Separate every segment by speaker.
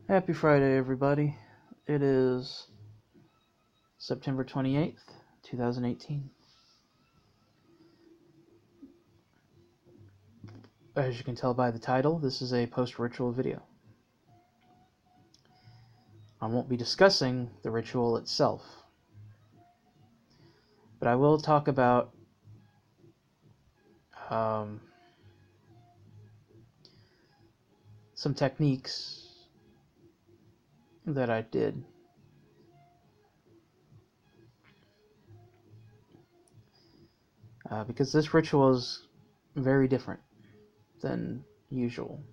Speaker 1: Happy Friday, everybody. It is September 28th, 2018. As you can tell by the title, this is a post-ritual video. I won't be discussing the ritual itself, but I will talk about some techniques that I did. Because this ritual is very different than usual.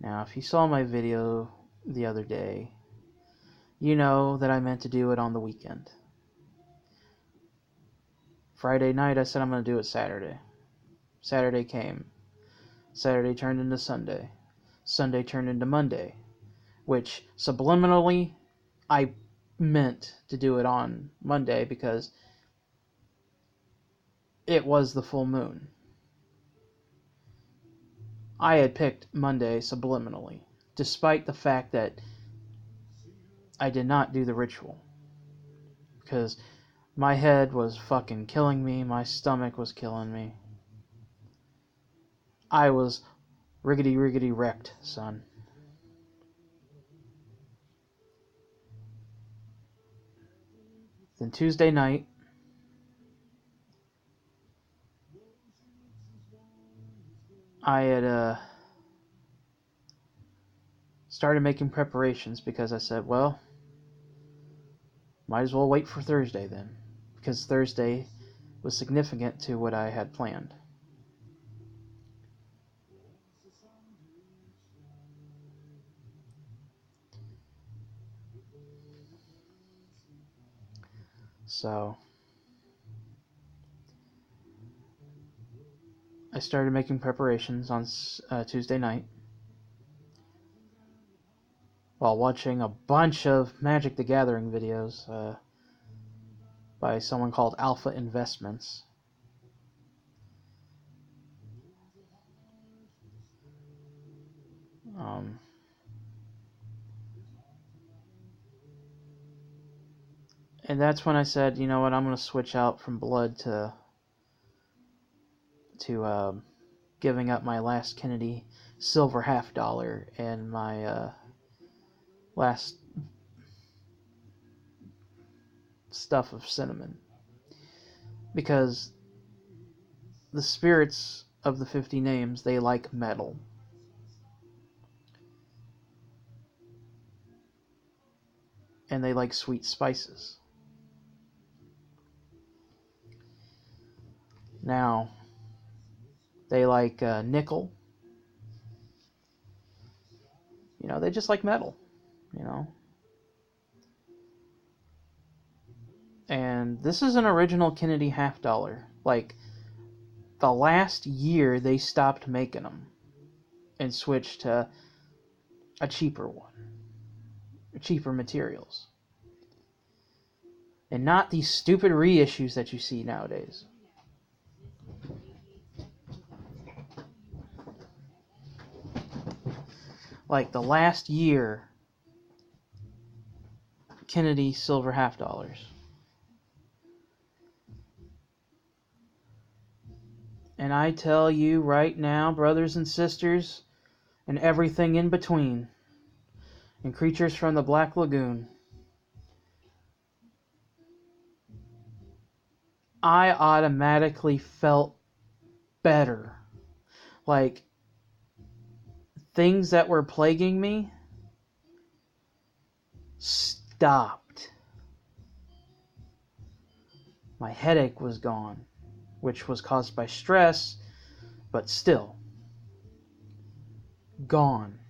Speaker 1: Now, if you saw my video the other day, you know that I meant to do it on the weekend. Friday night, I said I'm going to do it Saturday. Saturday came. Saturday turned into Sunday. Sunday turned into Monday, which subliminally I meant to do it on Monday because it was the full moon. I had picked Monday subliminally, despite the fact that I did not do the ritual. Because my head was fucking killing me, my stomach was killing me. I was riggedy wrecked, son. Then Tuesday night, I had started making preparations because I said, well, might as well wait for Thursday then, because Thursday was significant to what I had planned. So I started making preparations on Tuesday night while watching a bunch of Magic the Gathering videos by someone called Alpha Investments. And that's when I said, you know what, I'm going to switch out from blood to giving up my last Kennedy silver $50 and my last stuff of cinnamon. Because the spirits of the 50 names, they like metal. And they like sweet spices. Now, they like nickel. You know, they just like metal, you know. And this is an original Kennedy $50. Like, the last year they stopped making them and switched to a cheaper one. Cheaper materials. And not these stupid reissues that you see nowadays. Like the last year Kennedy silver $50. And I tell you right now, brothers and sisters, and everything in between, and creatures from the Black Lagoon, I automatically felt better. Like, things that were plaguing me stopped. My headache was gone, which was caused by stress, but still gone.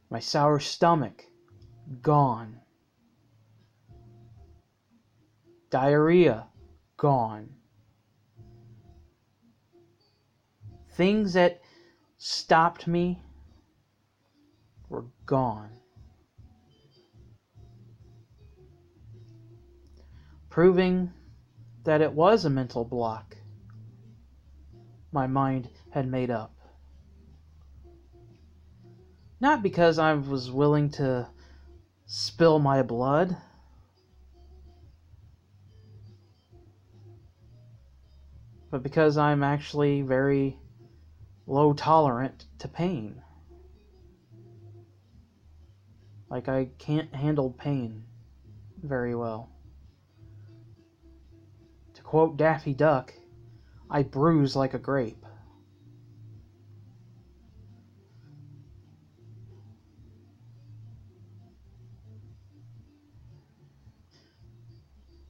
Speaker 1: My sour stomach, gone. Diarrhea, gone. Things that stopped me were gone. Proving that it was a mental block. my mind had made up. Not because I was willing to spill my blood, but because I'm actually very low tolerant to pain. Like, I can't handle pain very well. To quote Daffy Duck, I bruise like a grape.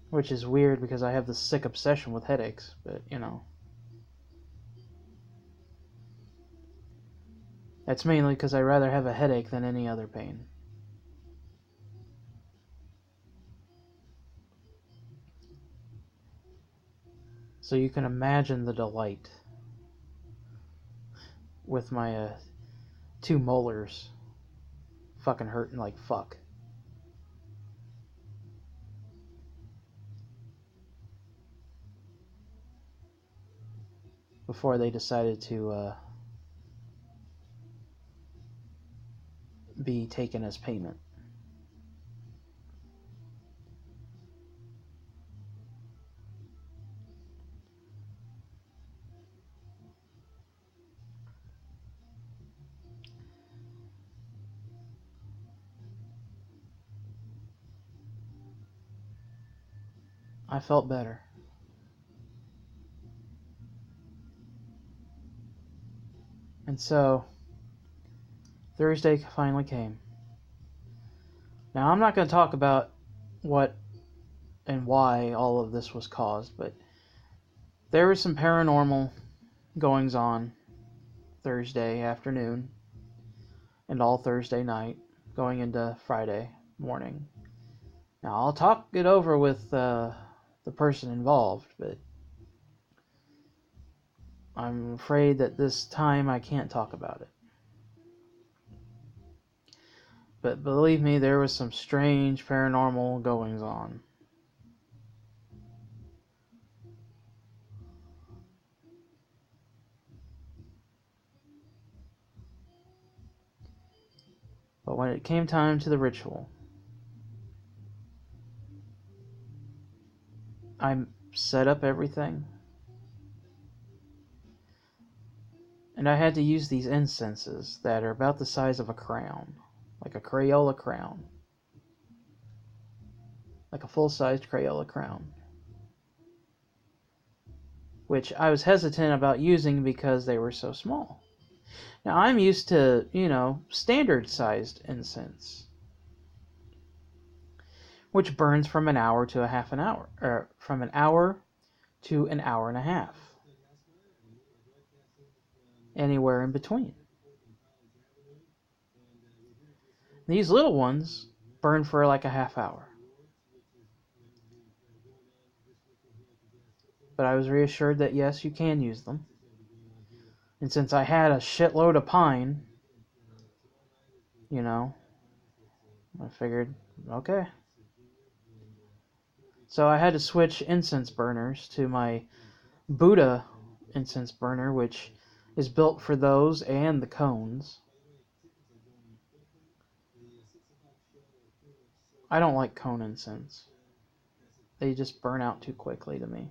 Speaker 1: Which is weird because I have this sick obsession with headaches, but you know. That's mainly because I rather have a headache than any other pain. So you can imagine the delight with my 2 molars fucking hurting like fuck. Before they decided to be taken as payment. I felt better. And so, Thursday finally came. Now, I'm not going to talk about what and why all of this was caused, but there was some paranormal goings on Thursday afternoon and all Thursday night going into Friday morning. Now, I'll talk it over with the person involved, but I'm afraid that this time I can't talk about it. But believe me, there was some strange paranormal goings on. But when it came time to the ritual, I set up everything. And I had to use these incenses that are about the size of a crown. Like a Crayola crown. Like a full-sized Crayola crown. Which I was hesitant about using because they were so small. Now, I'm used to, standard-sized incense. Which burns from an hour to a half an hour. Or from an hour to an hour and a half. Anywhere in between. These little ones burn for like a half hour. But I was reassured that yes, you can use them. And since I had a shitload of pine, I figured, okay. So I had to switch incense burners to my Buddha incense burner, which is built for those and the cones. I don't like cone incense. They just burn out too quickly to me.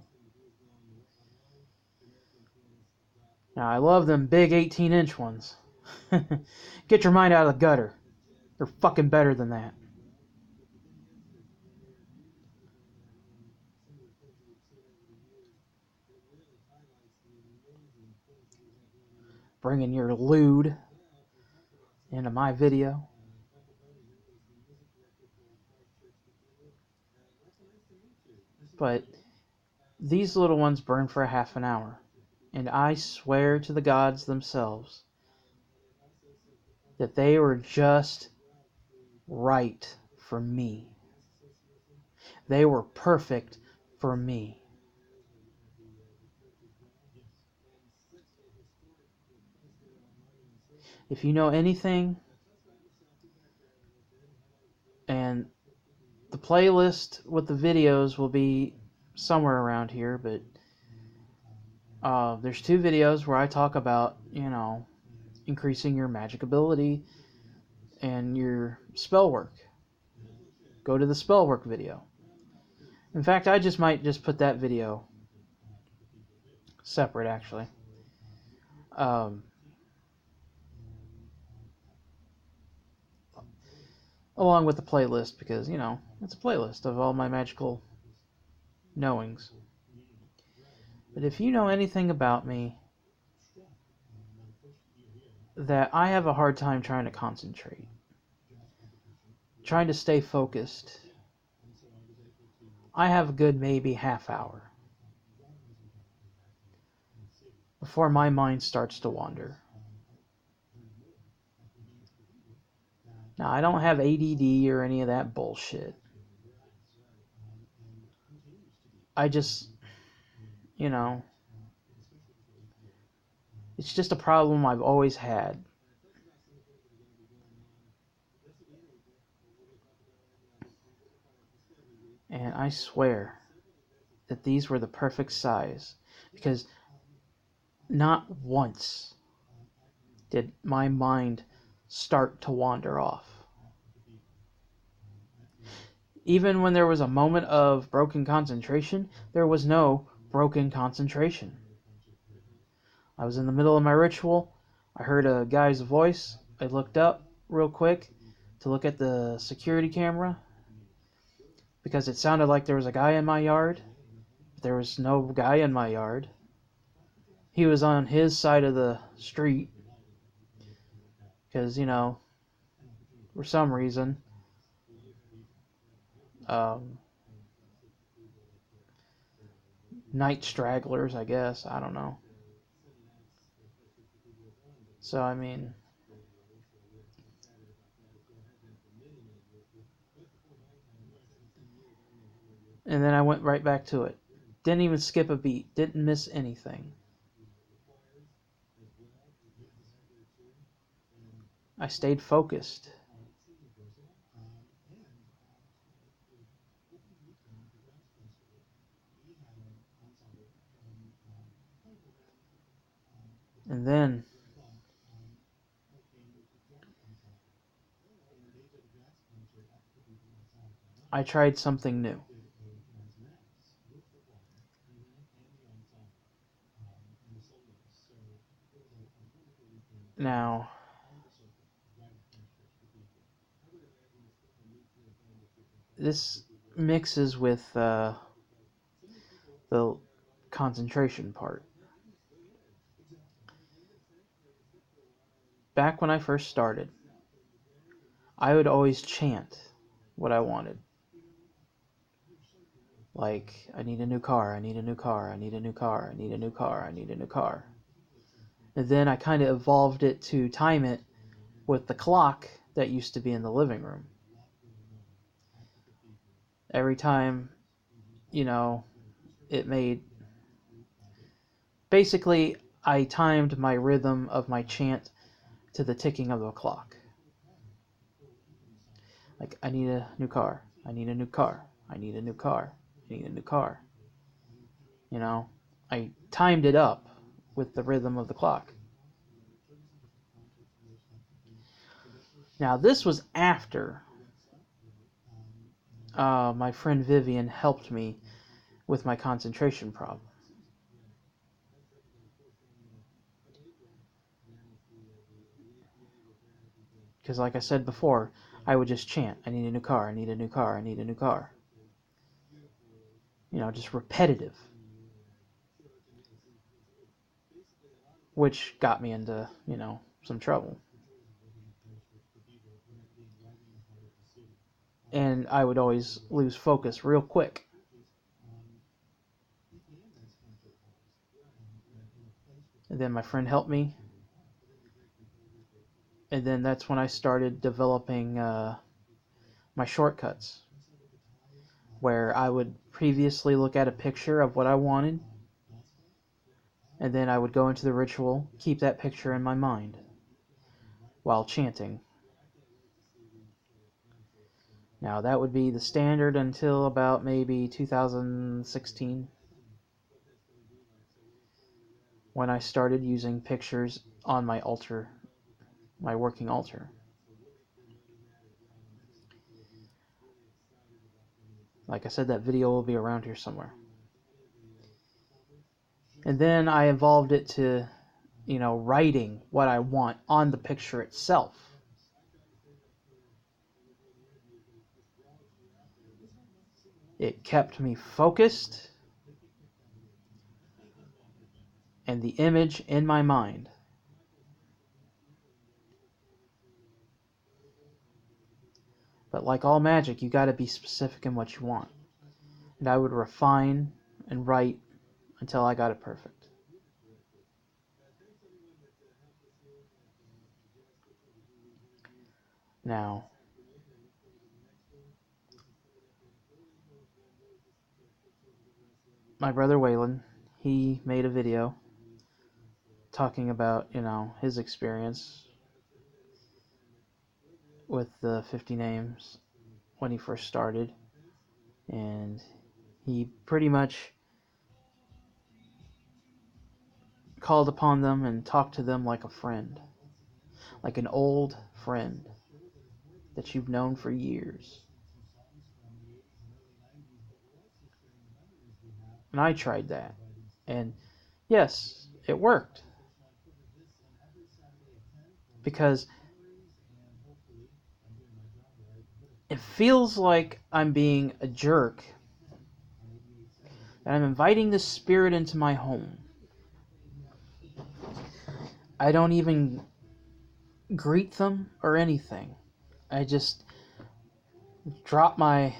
Speaker 1: Now, I love them big 18-inch ones. Get your mind out of the gutter. They're fucking better than that. Bringing your lewd into my video. But these little ones burn for a half an hour. And I swear to the gods themselves that they were just right for me. They were perfect for me. If you know anything, and the playlist with the videos will be somewhere around here, but There's 2 videos where I talk about, increasing your magic ability and your spell work. Go to the spell work video. In fact, I might just put that video separate, actually. Along with the playlist, because, it's a playlist of all my magical knowings. But if you know anything about me, that I have a hard time trying to concentrate, trying to stay focused. I have a good maybe half hour before my mind starts to wander. Now, I don't have ADD or any of that bullshit. I just, it's just a problem I've always had. And I swear that these were the perfect size, because not once did my mind start to wander off. Even when there was a moment of broken concentration, there was no broken concentration. I was in the middle of my ritual. I heard a guy's voice. I looked up real quick to look at the security camera because it sounded like there was a guy in my yard. But there was no guy in my yard. He was on his side of the street because, for some reason, night stragglers, I guess. I don't know. So, and then I went right back to it. Didn't even skip a beat. Didn't miss anything. I stayed focused. And then I tried something new. Now, this mixes with the concentration part. Back when I first started, I would always chant what I wanted. Like, I need a new car, I need a new car, I need a new car, I need a new car, I need a new car. And then I kind of evolved it to time it with the clock that used to be in the living room. Every time, it made... Basically, I timed my rhythm of my chant to the ticking of the clock. Like, I need a new car, I need a new car, I need a new car, I need a new car. I timed it up with the rhythm of the clock. Now, this was after my friend Vivian helped me with my concentration problem. Because like I said before, I would just chant, I need a new car, I need a new car, I need a new car. Just repetitive. Which got me into, some trouble. And I would always lose focus real quick. And then my friend helped me. And then that's when I started developing my shortcuts, where I would previously look at a picture of what I wanted, and then I would go into the ritual, keep that picture in my mind while chanting. Now, that would be the standard until about maybe 2016. when I started using pictures on my altar, my working altar. Like I said, that video will be around here somewhere. And then I evolved it to, writing what I want on the picture itself. It kept me focused and the image in my mind. But like all magic, you got to be specific in what you want. And I would refine and write until I got it perfect. Now, my brother Waylon, he made a video talking about, his experience with the 50 names when he first started. And he pretty much called upon them and talked to them like a friend, like an old friend that you've known for years. And I tried that. And yes, it worked. Because it feels like I'm being a jerk, and I'm inviting the spirit into my home. I don't even greet them or anything. I just drop my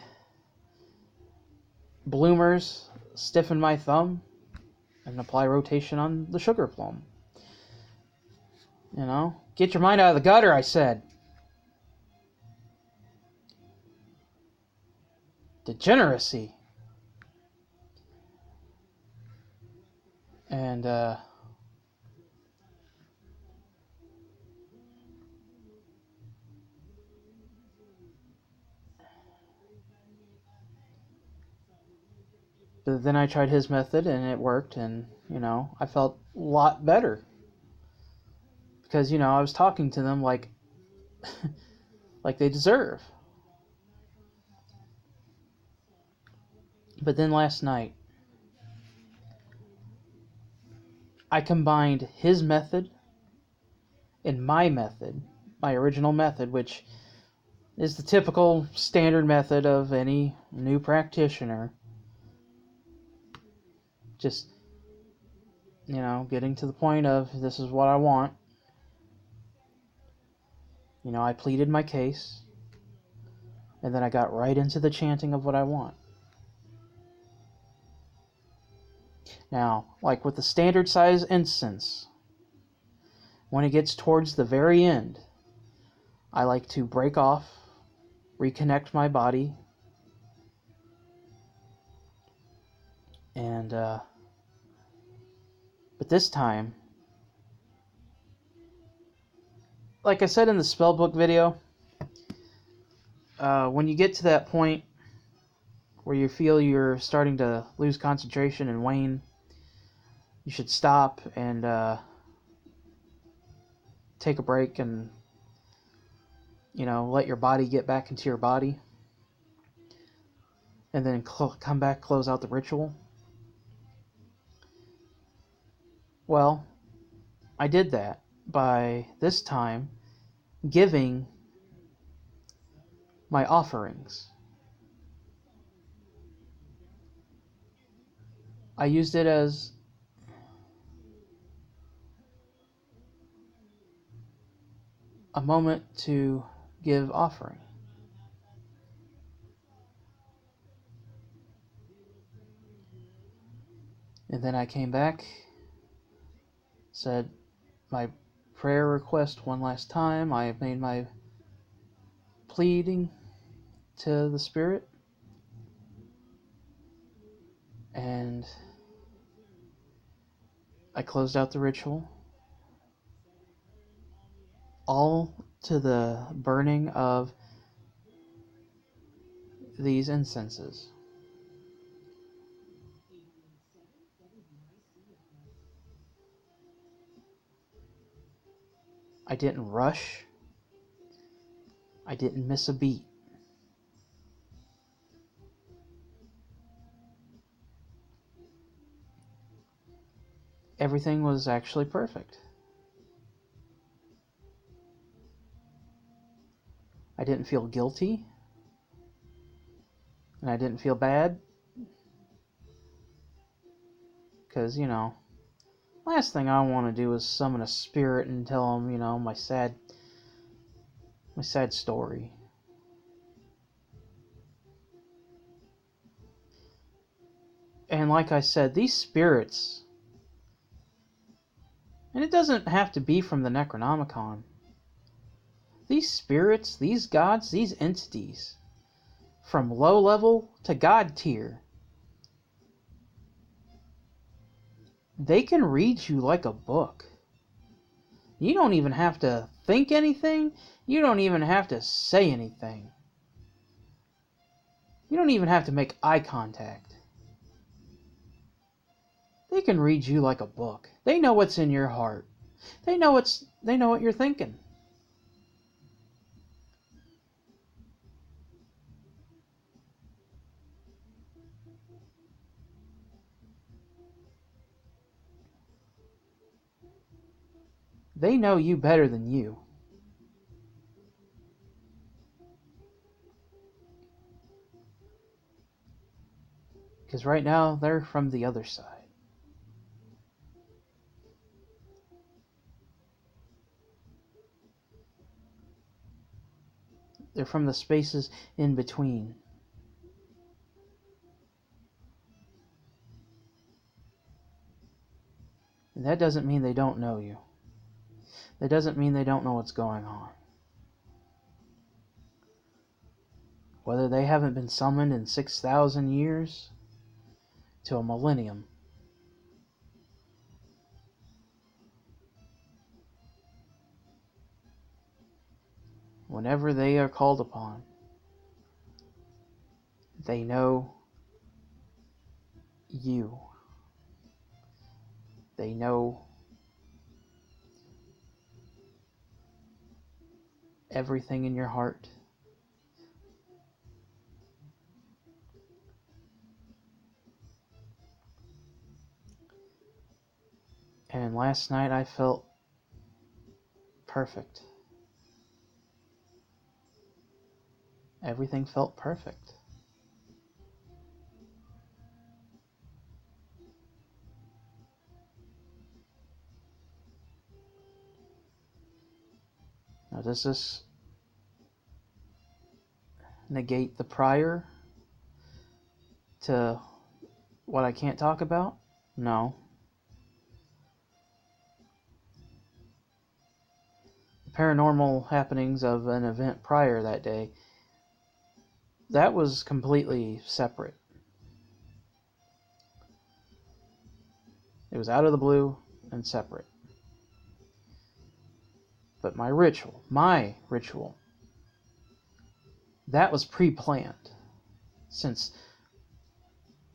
Speaker 1: bloomers, stiffen my thumb, and apply rotation on the sugar plum. Get your mind out of the gutter, I said. Degeneracy. And, but then I tried his method and it worked, and, I felt a lot better. Because, I was talking to them like they deserve. But then last night, I combined his method and my method, my original method, which is the typical standard method of any new practitioner. Just, getting to the point of, this is what I want. I pleaded my case, and then I got right into the chanting of what I want. Now, like with the standard size incense, when it gets towards the very end, I like to break off, reconnect my body, and, but this time, like I said in the spellbook video, when you get to that point where you feel you're starting to lose concentration and wane, you should stop and take a break and, let your body get back into your body. And then come back, close out the ritual. Well, I did that by this time giving my offerings. I used it as a moment to give offering. And then I came back, said my prayer request one last time. I made my pleading to the Spirit. And I closed out the ritual. All to the burning of these incenses. I didn't rush. I didn't miss a beat. Everything was actually perfect. I didn't feel guilty. And I didn't feel bad. Because, last thing I want to do is summon a spirit and tell them, my sad story. And like I said, these spirits, and it doesn't have to be from the Necronomicon. These spirits, these gods, these entities, from low level to god tier, they can read you like a book. You don't even have to think anything. You don't even have to say anything. You don't even have to make eye contact. They can read you like a book. They know what's in your heart. They know what you're thinking. They know you better than you. Because right now, they're from the other side. They're from the spaces in between. And that doesn't mean they don't know you. That doesn't mean they don't know what's going on. Whether they haven't been summoned in 6,000 years to a millennium. Whenever they are called upon, they know you. They know everything in your heart. And last night I felt perfect. Everything felt perfect. Now, does this negate the prior to what I can't talk about? No. The paranormal happenings of an event prior that day, that was completely separate. It was out of the blue and separate. But my ritual, that was pre-planned since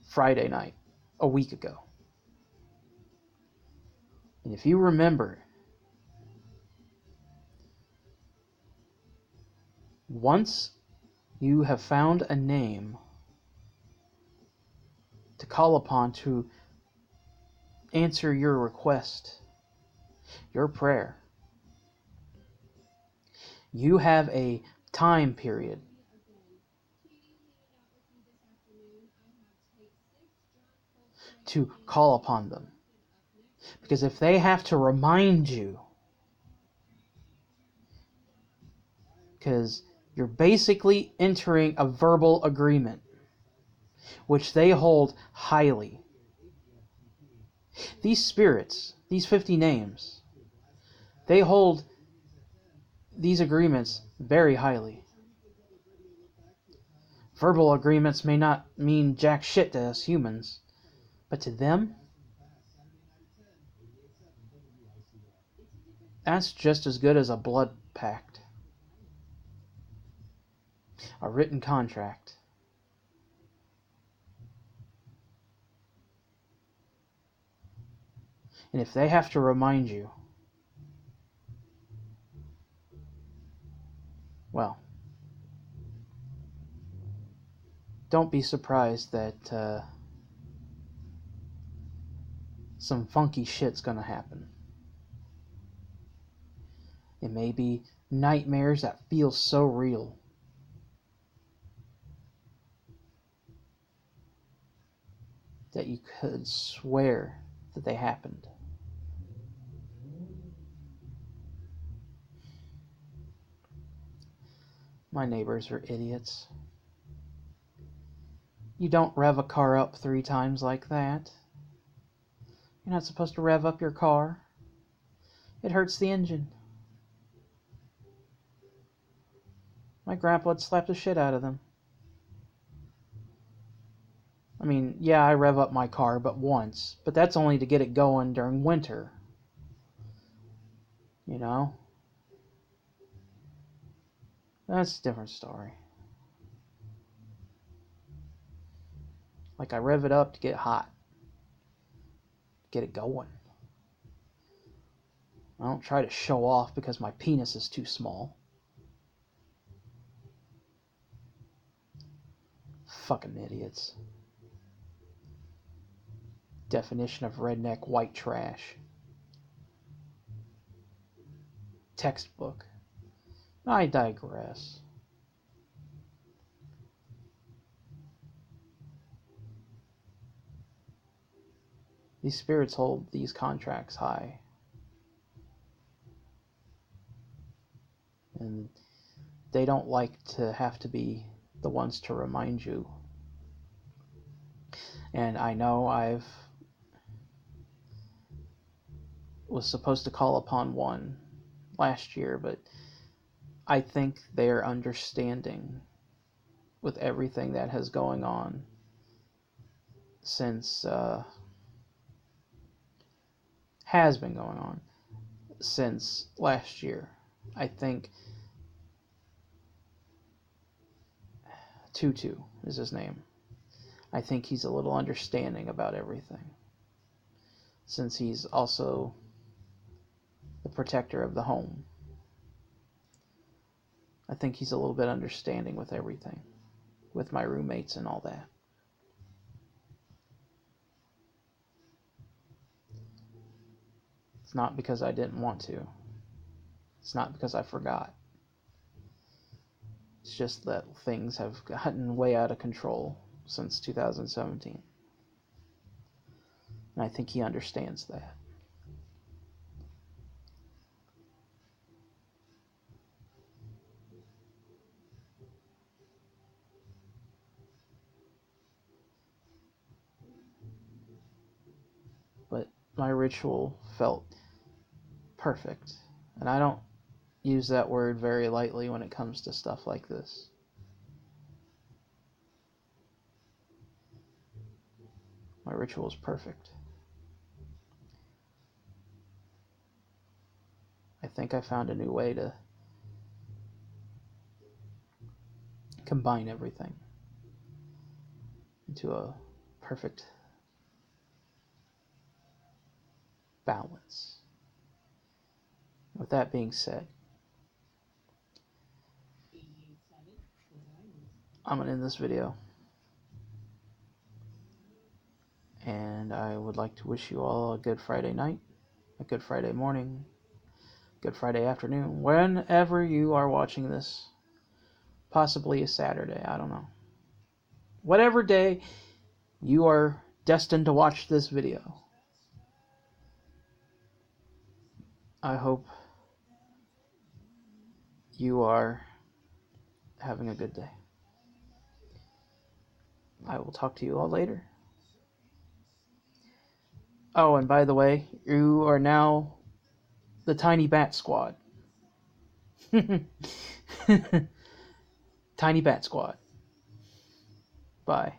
Speaker 1: Friday night, a week ago. And if you remember, once you have found a name to call upon to answer your request, your prayer, you have a time period to call upon them. Because if they have to remind you, because you're basically entering a verbal agreement, which they hold highly. These spirits, these 50 names, they hold these agreements very highly. Verbal agreements may not mean jack shit to us humans, but to them, that's just as good as a blood pact, a written contract. And if they have to remind you, Well, don't be surprised that some funky shit's gonna happen. It may be nightmares that feel so real. That you could swear that they happened. My neighbors are idiots. You don't rev a car up 3 times like that. You're not supposed to rev up your car. It hurts the engine. My grandpa would slap the shit out of them. I mean, yeah, I rev up my car, but once. But that's only to get it going during winter. You know? That's a different story. Like, I rev it up to get hot. Get it going. I don't try to show off because my penis is too small. Fucking idiots. Definition of redneck white trash. Textbook. I digress. These spirits hold these contracts high. And they don't like to have to be the ones to remind you. And I know I was supposed to call upon one last year, but I think they're understanding with everything that has going on since has been going on since last year. I think Tutu is his name. I think he's a little understanding about everything, since he's also the protector of the home. I think he's a little bit understanding with everything, with my roommates and all that. It's not because I didn't want to. It's not because I forgot. It's just that things have gotten way out of control since 2017. And I think he understands that. But my ritual felt perfect. And I don't use that word very lightly when it comes to stuff like this. My ritual is perfect. I think I found a new way to combine everything into a perfect balance. With that being said, I'm going to end this video. And I would like to wish you all a good Friday night, a good Friday morning, good Friday afternoon, whenever you are watching this. Possibly a Saturday, I don't know. Whatever day you are destined to watch this video, I hope you are having a good day. I will talk to you all later. Oh, and by the way, you are now the Tiny Bat Squad. Tiny Bat Squad. Bye.